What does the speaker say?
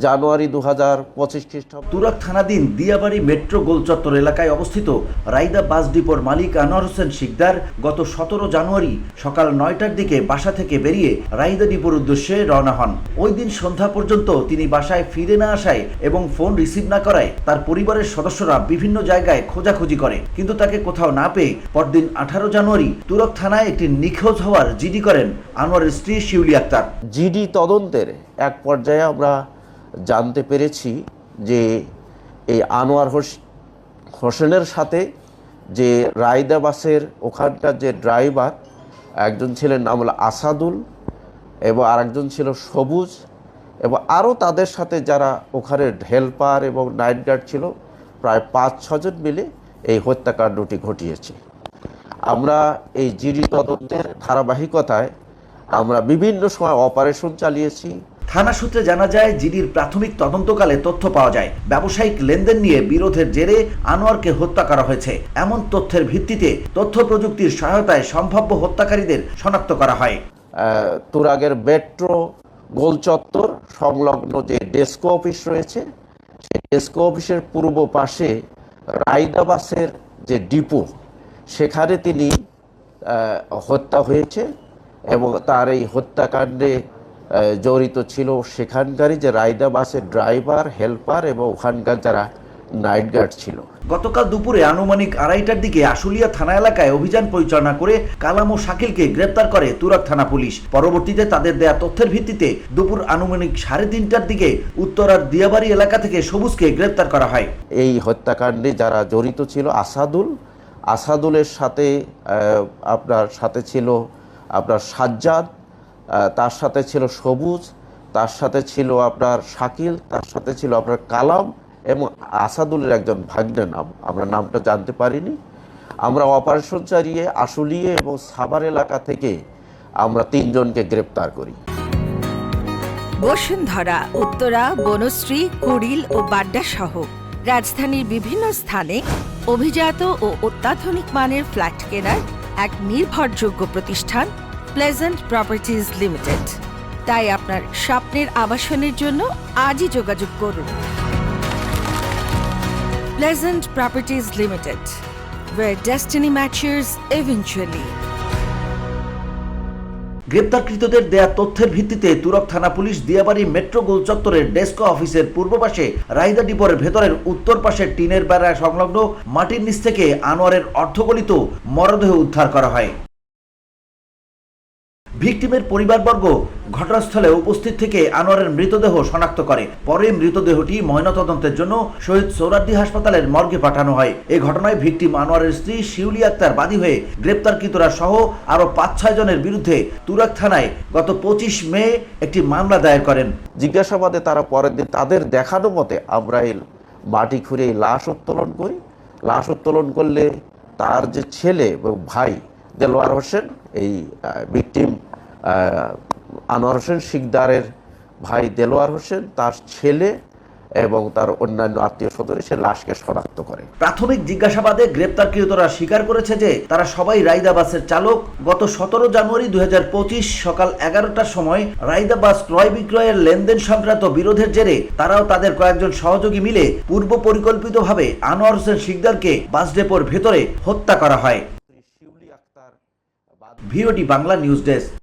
জানুয়ারি 2025 খ্রিস্টাব্দ। তুরাগ থানাধীন দিয়াবাড়ি মেট্রো গোলচত্বর এলাকায় অবস্থিত রায়দা বাস ডিপোর মালিক আনোয়ার হোসেন শিকদার গত 17 জানুয়ারি সকাল 9টার দিকে বাসা থেকে বেরিয়ে রায়দা ডিপোর উদ্দেশ্যে রওনা হন। ওই দিন সন্ধ্যা পর্যন্ত তিনি বাসায় ফিরে না আসায় এবং ফোন রিসিভ না করায় তার পরিবারের সদস্যরা বিভিন্ন জায়গায় খোঁজাখুঁজি করে, কিন্তু তাকে কোথাও না পেয়ে পরদিন 18 জানুয়ারি তুরাগ থানায় একটি নিখোঁজ হওয়ার জিডি করেন আনোয়ারের স্ত্রী শিউলি আক্তার। জিডি তদন্তের এক পর্যায়ে আমরা জানতে পেরেছি যে এই আনোয়ার হোসেনের সাথে যে রায়দা বাসের ওখানকার যে ড্রাইভার, একজন ছিলেন নাম হলো আসাদুল এবং আরেকজন ছিল সবুজ, এবং আরও তাদের সাথে যারা ওখানে হেল্পার এবং নাইট গার্ড ছিল, প্রায় 5-6 জন মিলে এই হত্যাকাণ্ডটি ঘটিয়েছে। আমরা এই জিডি তদন্তের ধারাবাহিকতায় আমরা বিভিন্ন সময় অপারেশন চালিয়েছি। থানা সূত্রে জানা যায়, জিডির প্রাথমিক তদন্তকালে তথ্য পাওয়া যায় ব্যবসায়িক লেনদেন নিয়ে বিরোধের জেরে আনোয়ারকে হত্যা করা হয়েছে। এমন তথ্যের ভিত্তিতে তথ্য প্রযুক্তির সহায়তায় সম্ভাব্য হত্যাকারীদের শনাক্ত করা হয়। তুরাগের মেট্রো গোলচত্বর সংলগ্ন যে ডেস্কো অফিস রয়েছে, সেই ডেস্কো অফিসের পূর্ব পাশে রায়দা বাসের যে ডিপো, সেখানে তিনি হত্যা হয়েছে এবং তার এই হত্যাকাণ্ডে জড়িত ছিল সেখানকারই যে রায়দা বাসের ড্রাইভার, হেল্পার এবং ওখানকার যারা নাইট গার্ড ছিল। গতকাল দুপুরে আনুমানিক 2:30টার দিকে আশুলিয়া থানা এলাকায় অভিযান পরিচালনা করে কালাম ও শাকিলকে গ্রেপ্তার করে তুরাগ থানা পুলিশ। পরবর্তীতে তাদের দেয়া তথ্যের ভিত্তিতে দুপুর আনুমানিক 3:30টার দিকে উত্তরার দিয়াবাড়ি এলাকা থেকে সবুজকে গ্রেপ্তার করা হয়। এই হত্যাকাণ্ডে যারা জড়িত ছিল আসাদুলের সাথে ছিল আপনার সাজ্জাদ, তার সাথে ছিল সবুজ, তার সাথে ছিল আপনার শাকিল, তার সাথে ছিল আপনার কালাম এবং আসাদুলের একজন ভাগ্নের নাম, আমরা নামটা জানতে পারিনি। আমরা অপারেশন চালিয়ে আশুলিয়া এবং সাভার এলাকা থেকে আমরা 3 জনকে গ্রেপ্তার করি। বসুন্ধরা, উত্তরা, বনশ্রী, কুড়িল ও বাড্ডা সহ রাজধানীর বিভিন্ন স্থানে অভিজাত ও অত্যাধুনিক মানের ফ্ল্যাট কেনার এক নির্ভরযোগ্য প্রতিষ্ঠান প্লেজেন্ট প্রপার্টিজ লিমিটেড। তাই আপনার স্বপ্নের আবাসনের জন্য আজই যোগাযোগ করুন। Pleasant properties limited, where destiny matches eventually. গ্রেপ্তারকৃতদের দেয়া তথ্যের ভিত্তিতে তুরাগ থানা পুলিশ দিয়াবাড়ি মেট্রো গোল চত্বরের ডেস্কো অফিসের পূর্ব পাশে রায়দা ডিপোর ভেতরের উত্তর পাশের টিনের বেড়া সংলগ্ন মাটির নিচ থেকে আনোয়ারের অর্ধগলিত মরদেহ উদ্ধার করা হয়। ভিকটিমের পরিবারবর্গ ঘটনাস্থলে উপস্থিত থেকে আনোয়ারের মৃতদেহ শনাক্ত করে। পরে মৃতদেহটি ময়নাতদন্তের জন্য শহীদ সোহরাওয়ার্দী হাসপাতালের মর্গে পাঠানো হয়। এই ঘটনায় ভিকটিম আনোয়ারের স্ত্রী শিউলি আক্তার বাদী হয়ে গ্রেপ্তারকৃতরা সহ আরো 5-6 জনের বিরুদ্ধে তুরাগ থানায় গত 25 মে একটি মামলা দায়ের করেন। জিজ্ঞাসাবাদে তারা পরের দিন তাদের দেখানো মতে আমরা এই মাটি খুঁড়ে এই লাশ উত্তোলন করি। লাশ উত্তোলন করলে তার যে ছেলে এবং ভাই দেলোয়ার হোসেন, এই ভিকটিম আনোয়ার হোসেন শিকদারের ভাই দেলোয়ার হোসেন, তার ছেলে এবং তার অন্যান্য আত্মীয় স্বজন সে লাশকে শনাক্ত করে। প্রাথমিক জিজ্ঞাসাবাদে গ্রেপ্তারকৃতরা স্বীকার করেছে যে তারা সবাই রায়দা বাসের চালক। গত 17 জানুয়ারি 2025 সকাল 11টার সময় রায়দা বাস ক্রয় বিক্রয়ের লেনদেন সংক্রান্ত বিরোধের জেরে তারাও তাদের কয়েকজন সহযোগী মিলে পূর্ব পরিকল্পিতভাবে আনোয়ার হোসেন শিকদারকে বাস ডেপোর ভেতরে হত্যা করা হয়। VOD Bangla news desk.